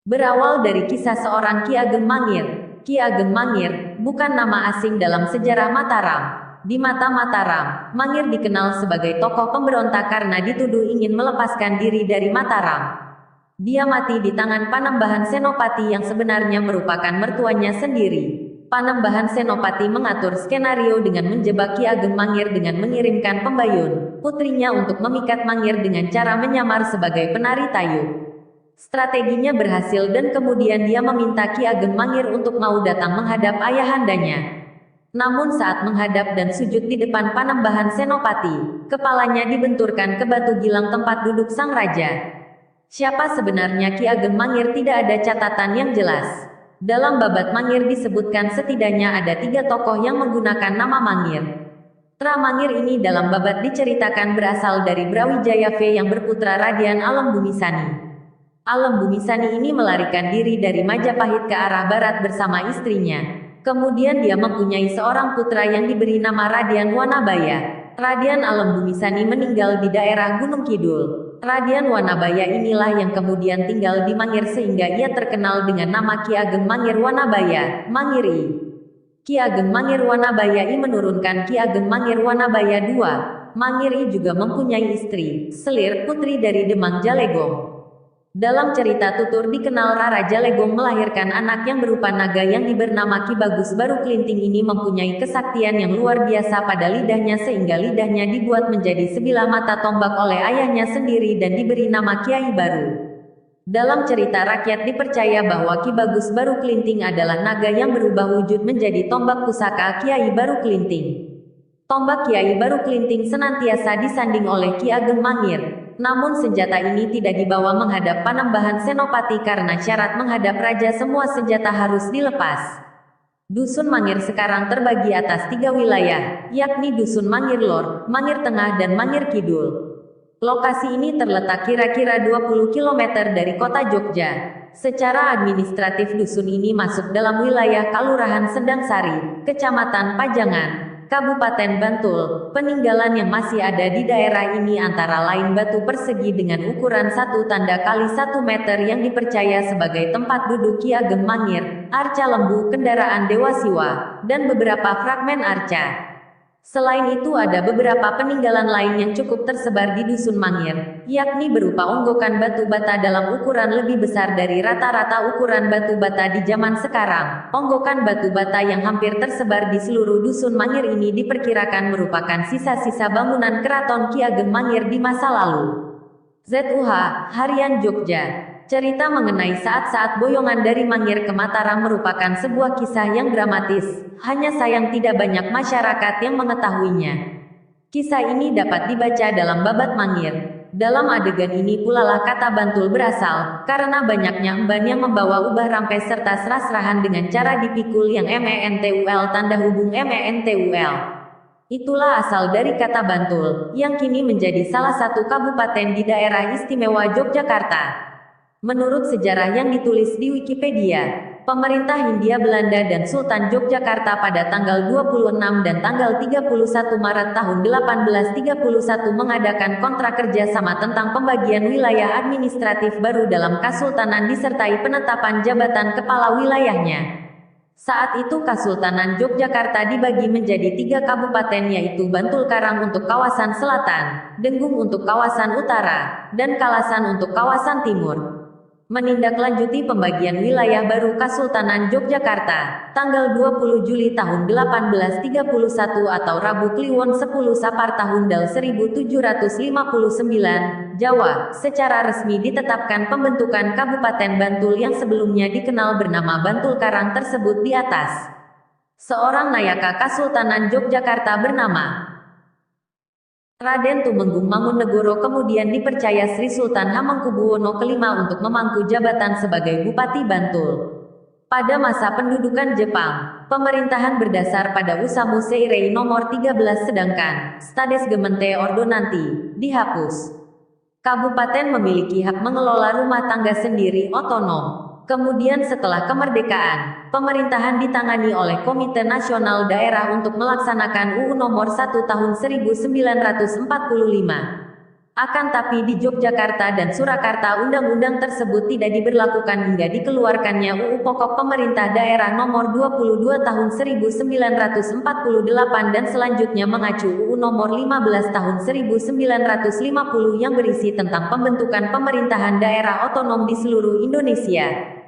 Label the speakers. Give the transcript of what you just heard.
Speaker 1: Berawal dari kisah seorang Ki Ageng Mangir. Ki Ageng Mangir bukan nama asing dalam sejarah Mataram. Di mata Mataram, Mangir dikenal sebagai tokoh pemberontak karena dituduh ingin melepaskan diri dari Mataram. Dia mati di tangan Panembahan Senopati yang sebenarnya merupakan mertuanya sendiri. Panembahan Senopati mengatur skenario dengan menjebak Ki Ageng Mangir dengan mengirimkan Pembayun, putrinya untuk memikat Mangir dengan cara menyamar sebagai penari tayub. Strateginya berhasil dan kemudian dia meminta Ki Ageng Mangir untuk mau datang menghadap ayahandanya. Namun saat menghadap dan sujud di depan Panembahan Senopati, kepalanya dibenturkan ke batu gilang tempat duduk sang raja. Siapa sebenarnya Ki Ageng Mangir tidak ada catatan yang jelas. Dalam babat Mangir disebutkan setidaknya ada 3 tokoh yang menggunakan nama Mangir. Tra Mangir ini dalam babat diceritakan berasal dari Brawijaya V yang berputra Radian Alem Bumisani. Alem Bumisani ini melarikan diri dari Majapahit ke arah barat bersama istrinya. Kemudian dia mempunyai seorang putra yang diberi nama Radian Wanabaya. Radian Alem Bumisani meninggal di daerah Gunung Kidul. Radian Wanabaya inilah yang kemudian tinggal di Mangir sehingga ia terkenal dengan nama Ki Ageng Mangir Wanabaya, Mangiri. Ki Ageng Mangir Wanabaya I menurunkan Ki Ageng Mangir Wanabaya II. Mangiri juga mempunyai istri, Selir, putri dari Demang Jalegong. Dalam cerita tutur dikenal Rara Jalegong melahirkan anak yang berupa naga yang bernama Ki Bagus Baru Klinting ini mempunyai kesaktian yang luar biasa pada lidahnya sehingga lidahnya dibuat menjadi sebilah mata tombak oleh ayahnya sendiri dan diberi nama Kiai Baru. Dalam cerita rakyat dipercaya bahwa Ki Bagus Baru Klinting adalah naga yang berubah wujud menjadi tombak pusaka Kiai Baru Klinting. Tombak Kiai Baru Klinting senantiasa disanding oleh Ki Ageng Mangir. Namun senjata ini tidak dibawa menghadap Panembahan Senopati karena syarat menghadap raja semua senjata harus dilepas. Dusun Mangir sekarang terbagi atas 3 wilayah, yakni Dusun Mangir Lor, Mangir Tengah dan Mangir Kidul. Lokasi ini terletak kira-kira 20 km dari kota Jogja. Secara administratif dusun ini masuk dalam wilayah Kalurahan Sendang Sari, Kecamatan Pajangan, Kabupaten Bantul. Peninggalan yang masih ada di daerah ini antara lain batu persegi dengan ukuran 1 tanda kali 1 meter yang dipercaya sebagai tempat duduk Ki Ageng Mangir, arca lembu kendaraan Dewa Siwa, dan beberapa fragmen arca. Selain itu ada beberapa peninggalan lain yang cukup tersebar di Dusun Mangir, yakni berupa onggokan batu bata dalam ukuran lebih besar dari rata-rata ukuran batu bata di zaman sekarang. Onggokan batu bata yang hampir tersebar di seluruh Dusun Mangir ini diperkirakan merupakan sisa-sisa bangunan keraton Ki Ageng Mangir di masa lalu. ZUH, Harian Jogja. Cerita mengenai saat-saat boyongan dari Mangir ke Mataram merupakan sebuah kisah yang dramatis, hanya sayang tidak banyak masyarakat yang mengetahuinya. Kisah ini dapat dibaca dalam babat Mangir. Dalam adegan ini pulalah kata Bantul berasal, karena banyaknya emban yang membawa ubah rampes serta serah-serahan dengan cara dipikul yang mentul tanda hubung mentul. Itulah asal dari kata Bantul, yang kini menjadi salah satu kabupaten di daerah istimewa Yogyakarta. Menurut sejarah yang ditulis di Wikipedia, pemerintah Hindia Belanda dan Sultan Yogyakarta pada tanggal 26 dan tanggal 31 Maret tahun 1831 mengadakan kontrak kerjasama tentang pembagian wilayah administratif baru dalam Kasultanan disertai penetapan jabatan kepala wilayahnya. Saat itu Kasultanan Yogyakarta dibagi menjadi 3 kabupaten yaitu Bantul Karang untuk kawasan selatan, Denggung untuk kawasan utara, dan Kalasan untuk kawasan timur. Menindaklanjuti pembagian wilayah baru Kasultanan Yogyakarta, tanggal 20 Juli tahun 1831 atau Rabu Kliwon 10 Sapar tahun Dal 1759, Jawa, secara resmi ditetapkan pembentukan Kabupaten Bantul yang sebelumnya dikenal bernama Bantul Karang tersebut di atas. Seorang Nayaka Kasultanan Yogyakarta bernama Raden Tumenggung Mangunegoro kemudian dipercaya Sri Sultan Hamengkubuwono V untuk memangku jabatan sebagai Bupati Bantul. Pada masa pendudukan Jepang, pemerintahan berdasar pada Usamu Seirei nomor 13 sedangkan Stades Gemente Ordonanti dihapus. Kabupaten memiliki hak mengelola rumah tangga sendiri otonom. Kemudian setelah kemerdekaan, pemerintahan ditangani oleh Komite Nasional Daerah untuk melaksanakan UU Nomor 1 Tahun 1945. Akan tapi di Yogyakarta dan Surakarta undang-undang tersebut tidak diberlakukan hingga dikeluarkannya UU Pokok Pemerintah Daerah Nomor 22 Tahun 1948 dan selanjutnya mengacu UU Nomor 15 Tahun 1950 yang berisi tentang pembentukan pemerintahan daerah otonom di seluruh Indonesia.